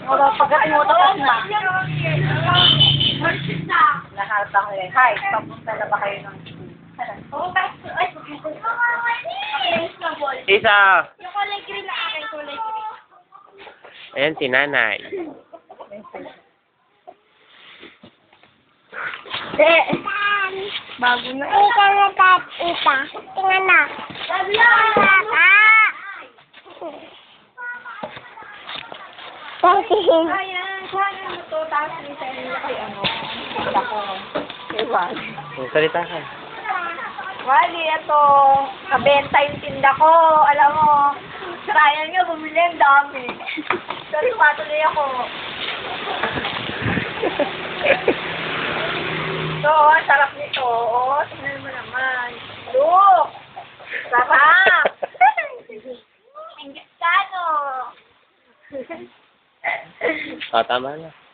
Wala, pagdating mo tapos na. Lahat ang hi, papunta na ba kayo ng school? Isa. Yung kulay green na akin, kulay green. Ayan si nanay. Bago na. Ika na tap, ika. Tingnan na. Ayan, kuhanin mo to, tapos isa nila kay ano. Ako. Iwan. Salita ka. Wali, ito. Kabenta yung tinda ko. Alam mo, sayang nga, bumili ang dami. So, patuloy ako. So, ang sarap nito. Oo, tingnan mo naman. Look! Sarap! Ang gastano! Tama na.